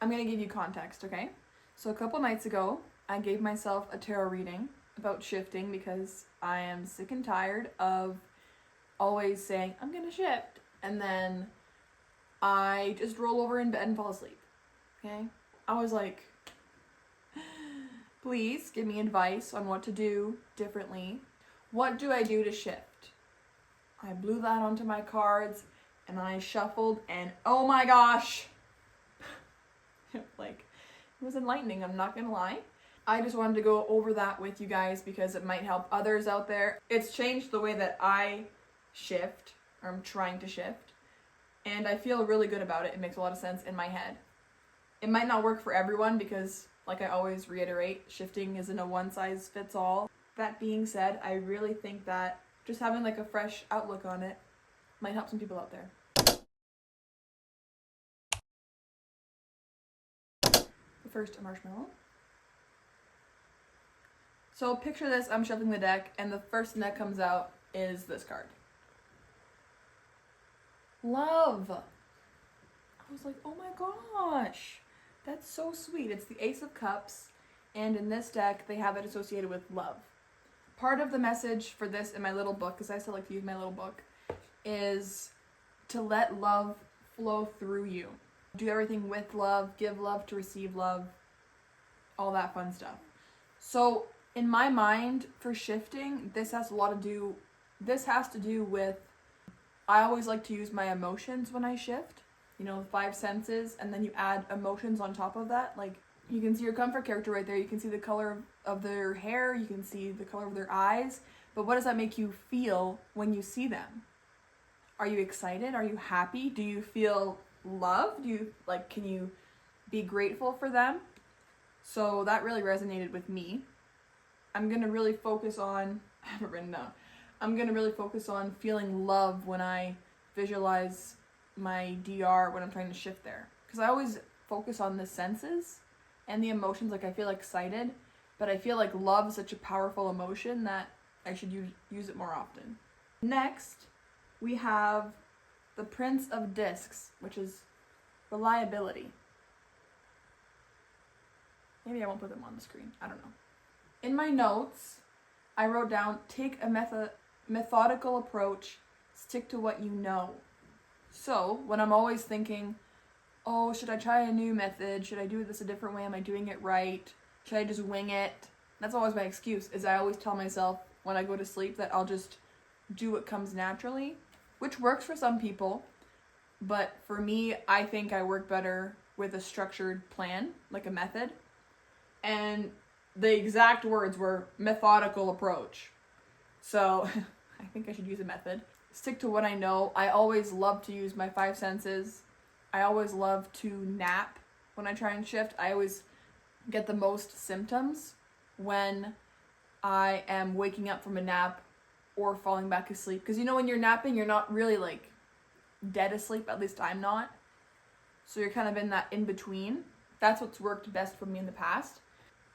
I'm gonna give you context, okay? So a couple nights ago, I gave myself a tarot reading about shifting because I am sick and tired of always saying, I'm gonna shift, and then I just roll over in bed and fall asleep, okay? I was like, please give me advice on what to do differently. What do I do to shift? I blew that onto my cards and I shuffled, and oh my gosh, like, it was enlightening, I'm not gonna lie. I just wanted to go over that with you guys because it might help others out there. It's changed the way that I shift, or I'm trying to shift, and I feel really good about it. It makes a lot of sense in my head. It might not work for everyone because, like I always reiterate, shifting isn't a one-size-fits-all. That being said, I really think that just having like a fresh outlook on it might help some people out there. First, a marshmallow. So picture this, I'm shuffling the deck, and the first thing that comes out is this card. Love. I was like, oh my gosh, that's so sweet. It's the Ace of Cups, and in this deck, they have it associated with love. Part of the message for this in my little book, because I still like to use my little book, is to let love flow through you. Do everything with love, give love to receive love, all that fun stuff. So in my mind, for shifting, this has to do with, I always like to use my emotions when I shift, you know, the 5 senses, and then you add emotions on top of that. Like, you can see your comfort character right there, you can see the color of their hair, you can see the color of their eyes, but what does that make you feel when you see them? Are you excited? Are you happy? Do you feel love? Can you be grateful for them? So that really resonated with me. I'm going to really focus on, I have it written down, I'm going to really focus on feeling love when I visualize my DR when I'm trying to shift there. Because I always focus on the senses and the emotions, like I feel excited, but I feel like love is such a powerful emotion that I should use it more often. Next, we have the Prince of Discs, which is reliability. Maybe I won't put them on the screen, I don't know. In my notes, I wrote down, take a methodical approach, stick to what you know. So, when I'm always thinking, oh, should I try a new method? Should I do this a different way? Am I doing it right? Should I just wing it? That's always my excuse, is I always tell myself when I go to sleep that I'll just do what comes naturally, which works for some people, but for me, I think I work better with a structured plan, like a method. And the exact words were methodical approach. So I think I should use a method. Stick to what I know. I always love to use my 5 senses. I always love to nap when I try and shift. I always get the most symptoms when I am waking up from a nap or falling back asleep. Because you know when you're napping, you're not really like dead asleep, at least I'm not. So you're kind of in that in-between. That's what's worked best for me in the past.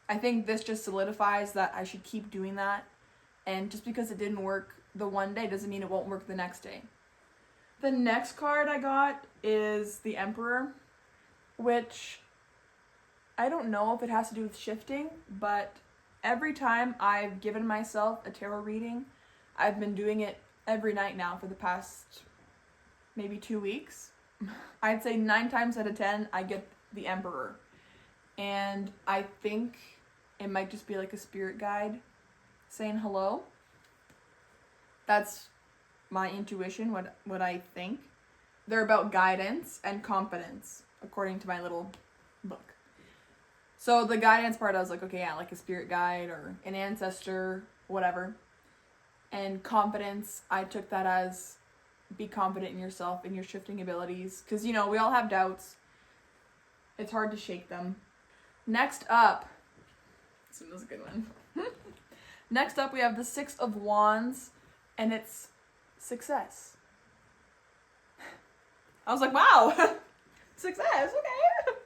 I think this just solidifies that I should keep doing that. And just because it didn't work the one day doesn't mean it won't work the next day. The next card I got is the Emperor, which I don't know if it has to do with shifting, but every time I've given myself a tarot reading, I've been doing it every night now for the past maybe 2 weeks. I'd say 9 times out of 10, I get the Emperor. And I think it might just be like a spirit guide saying hello. That's my intuition, what I think. They're about guidance and confidence, according to my little book. So the guidance part, I was like, okay, yeah, like a spirit guide or an ancestor, whatever. And confidence, I took that as be confident in yourself and your shifting abilities. Because, you know, we all have doubts. It's hard to shake them. Next up, this was a good one. Next up, we have the 6 of Wands, and it's success. I was like, wow, success, okay.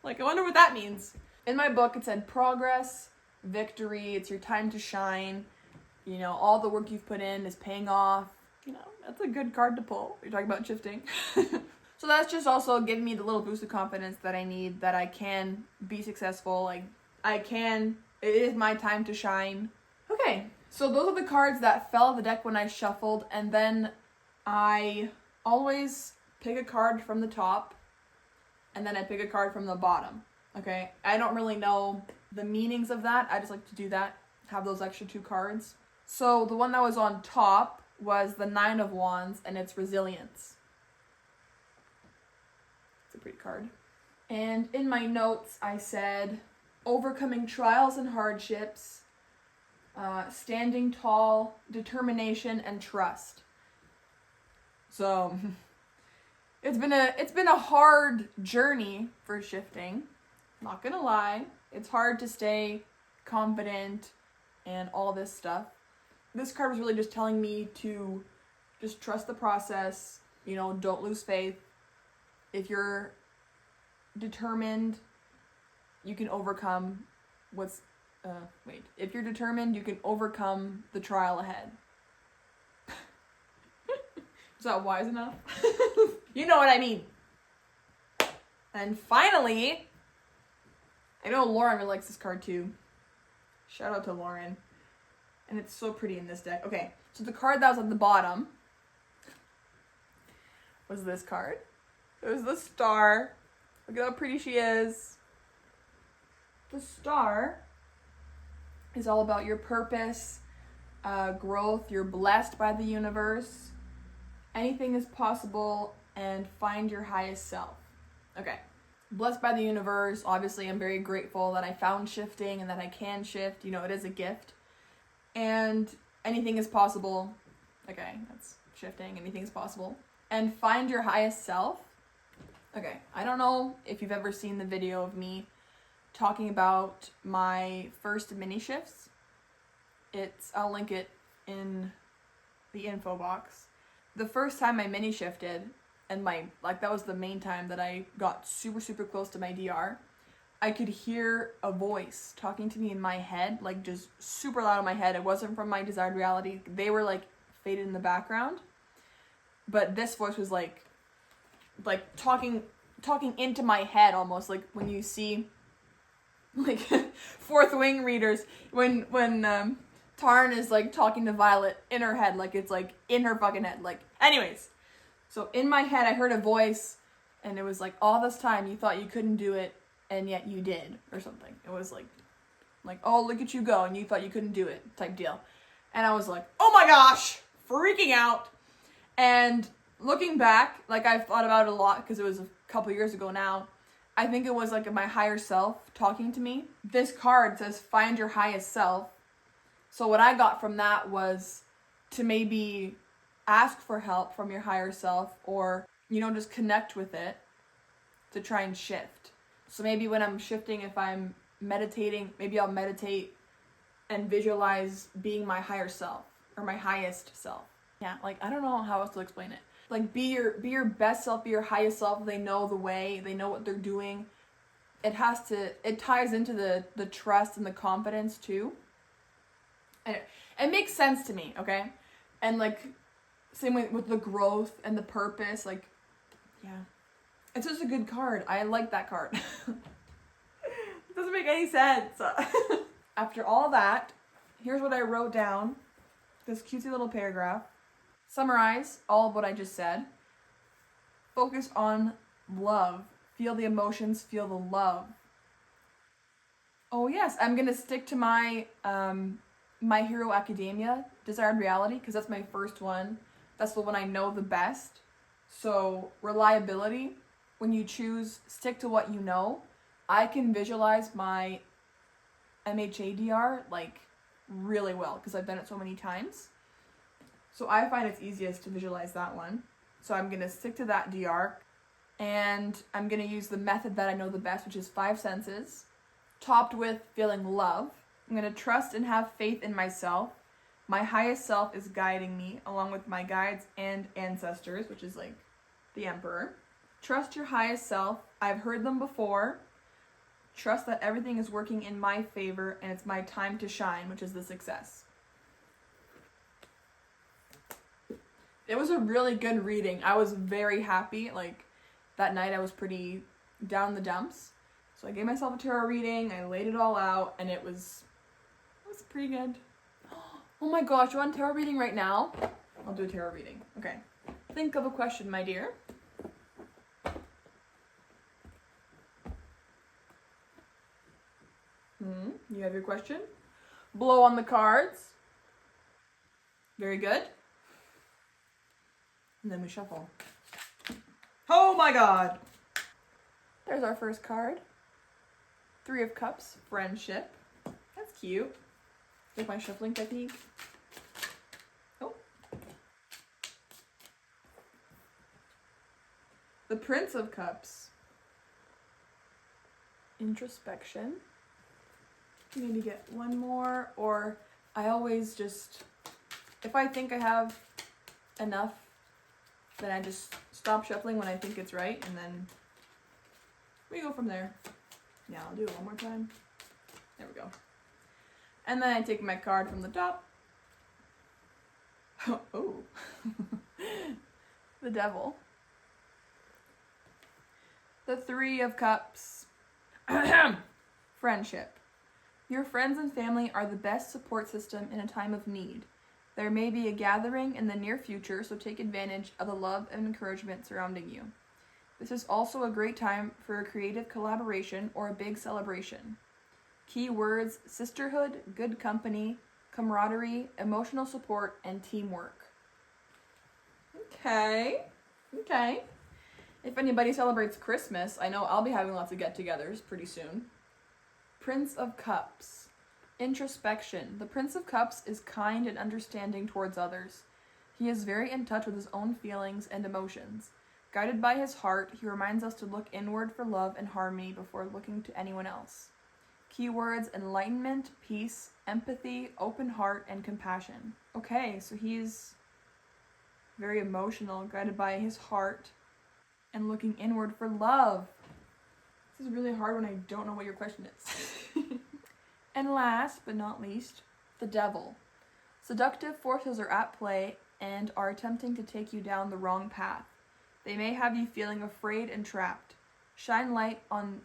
Like, I wonder what that means. In my book, it said progress, victory, it's your time to shine. You know, all the work you've put in is paying off. You know, that's a good card to pull. You're talking about shifting. So that's just also giving me the little boost of confidence that I need, that I can be successful. Like, it is my time to shine. Okay, so those are the cards that fell out of the deck when I shuffled, and then I always pick a card from the top, and then I pick a card from the bottom. Okay, I don't really know the meanings of that. I just like to do that, have those extra 2 cards. So the one that was on top was the 9 of Wands, and it's Resilience. It's a pretty card. And in my notes, I said, overcoming trials and hardships, standing tall, determination, and trust. So it's been a hard journey for shifting. Not gonna lie, it's hard to stay confident and all this stuff. This card was really just telling me to just trust the process, you know, don't lose faith. If you're determined, you can overcome if you're determined, you can overcome the trial ahead. Is that wise enough? You know what I mean. And finally, I know Lauren really likes this card too. Shout out to Lauren. And it's so pretty in this deck. Okay, so the card that was at the bottom was this card. It was the Star. Look at how pretty she is. The Star is all about your purpose, growth. You're blessed by the universe. Anything is possible, and find your highest self. Okay. Blessed by the universe. Obviously, I'm very grateful that I found shifting and that I can shift. You know, it is a gift. And anything is possible. Okay, that's shifting. Anything is possible. And find your highest self. Okay, I don't know if you've ever seen the video of me talking about my first mini shifts. I'll link it in the info box. The first time I mini shifted, and that was the main time that I got super, super close to my DR, I could hear a voice talking to me in my head, like just super loud in my head. It wasn't from my desired reality. They were like faded in the background. But this voice was like talking into my head almost, like when you see like Fourth Wing readers when Tarn is like talking to Violet in her head, like it's like in her fucking head. Like, anyways, so in my head I heard a voice, and it was like, all this time you thought you couldn't do it, and yet you did, or something. It was like oh, look at you go, and you thought you couldn't do it type deal. And I was like, oh my gosh, freaking out. And looking back, like I've thought about it a lot because it was a couple years ago now. I think it was like my higher self talking to me. This card says find your highest self. So what I got from that was to maybe ask for help from your higher self, or, you know, just connect with it to try and shift. So maybe when I'm shifting, if I'm meditating, maybe I'll meditate and visualize being my higher self or my highest self. Yeah, like I don't know how else to explain it. Like be your best self, be your highest self. They know the way, they know what they're doing. It ties into the trust and the confidence too. And it makes sense to me, okay? And like same way with the growth and the purpose, like, yeah. It's just a good card. I like that card. It doesn't make any sense. After all that, here's what I wrote down. This cutesy little paragraph. Summarize all of what I just said. Focus on love. Feel the emotions, feel the love. Oh yes, I'm gonna stick to my My Hero Academia Desired Reality, because that's my first one. That's the one I know the best. So reliability, when you choose stick to what you know, I can visualize my MHADR like really well because I've done it so many times. So I find it's easiest to visualize that one. So I'm gonna stick to that DR, and I'm gonna use the method that I know the best, which is 5 senses, topped with feeling love. I'm gonna trust and have faith in myself. My highest self is guiding me, along with my guides and ancestors, which is like the Emperor. Trust your highest self. I've heard them before. Trust that everything is working in my favor, and it's my time to shine, which is the Success. It was a really good reading. I was very happy. Like, that night I was pretty down in the dumps. So I gave myself a tarot reading, I laid it all out, and it was pretty good. Oh my gosh, you want a tarot reading right now? I'll do a tarot reading. Okay. Think of a question, my dear. You have your question? Blow on the cards. Very good. And then we shuffle. Oh my god! There's our first card. 3 of Cups, friendship. That's cute. With my shuffling technique. Oh. The Prince of Cups. Introspection. Maybe get one more, or I always just, if I think I have enough, then I just stop shuffling when I think it's right, and then we go from there. Yeah, I'll do it one more time. There we go. And then I take my card from the top. Oh. The Devil. The 3 of Cups. Friendship. Your friends and family are the best support system in a time of need. There may be a gathering in the near future, so take advantage of the love and encouragement surrounding you. This is also a great time for a creative collaboration or a big celebration. Key words: sisterhood, good company, camaraderie, emotional support, and teamwork. Okay. If anybody celebrates Christmas, I know I'll be having lots of get-togethers pretty soon. Prince of Cups. Introspection. The Prince of Cups is kind and understanding towards others. He is very in touch with his own feelings and emotions. Guided by his heart, he reminds us to look inward for love and harmony before looking to anyone else. Keywords: enlightenment, peace, empathy, open heart, and compassion. Okay, so he's very emotional, guided by his heart, and looking inward for love. This is really hard when I don't know what your question is. And last but not least, the Devil. Seductive forces are at play and are attempting to take you down the wrong path. They may have you feeling afraid and trapped. Shine light on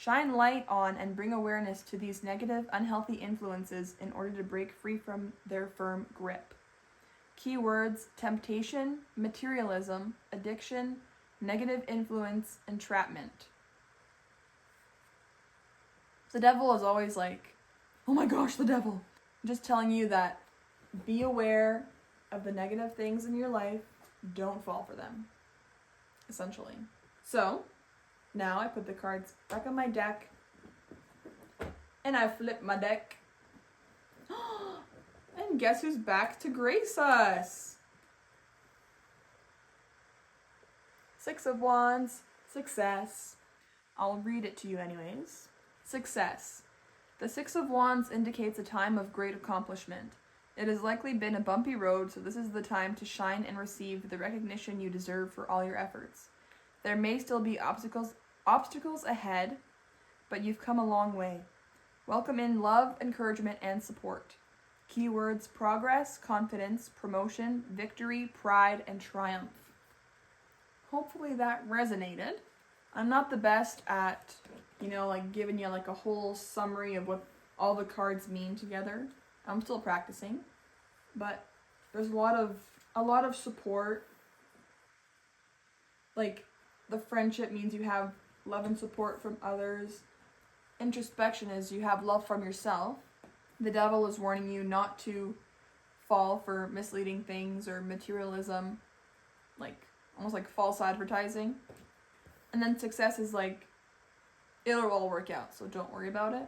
and bring awareness to these negative, unhealthy influences in order to break free from their firm grip. Keywords: temptation, materialism, addiction, negative influence, entrapment. The Devil is always like, oh my gosh, the Devil. I'm just telling you that be aware of the negative things in your life. Don't fall for them, essentially. So, now I put the cards back on my deck, and I flip my deck. And guess who's back to grace us? 6 of Wands, success. I'll read it to you anyways. Success. The 6 of Wands indicates a time of great accomplishment. It has likely been a bumpy road, so this is the time to shine and receive the recognition you deserve for all your efforts. There may still be obstacles ahead, but you've come a long way. Welcome in love, encouragement, and support. Keywords: progress, confidence, promotion, victory, pride, and triumph. Hopefully that resonated. I'm not the best at, giving you like a whole summary of what all the cards mean together. I'm still practicing, but there's a lot of support. Like, the friendship means you have love and support from others. Introspection is you have love from yourself. The Devil is warning you not to fall for misleading things or materialism, almost like false advertising. And then success is like, it'll all work out, so don't worry about it.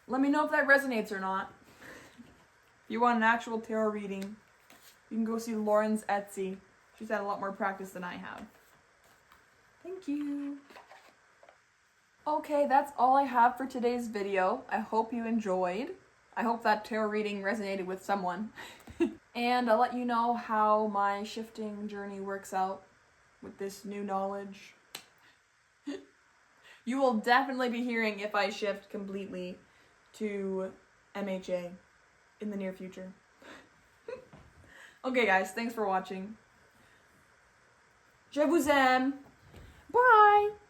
Let me know if that resonates or not. If you want an actual tarot reading, you can go see Lauren's Etsy. She's had a lot more practice than I have. Thank you. Okay, that's all I have for today's video. I hope you enjoyed. I hope that tarot reading resonated with someone. And I'll let you know how my shifting journey works out with this new knowledge. You will definitely be hearing if I shift completely to MHA in the near future. Okay guys, thanks for watching. Je vous aime. Bye! Bye!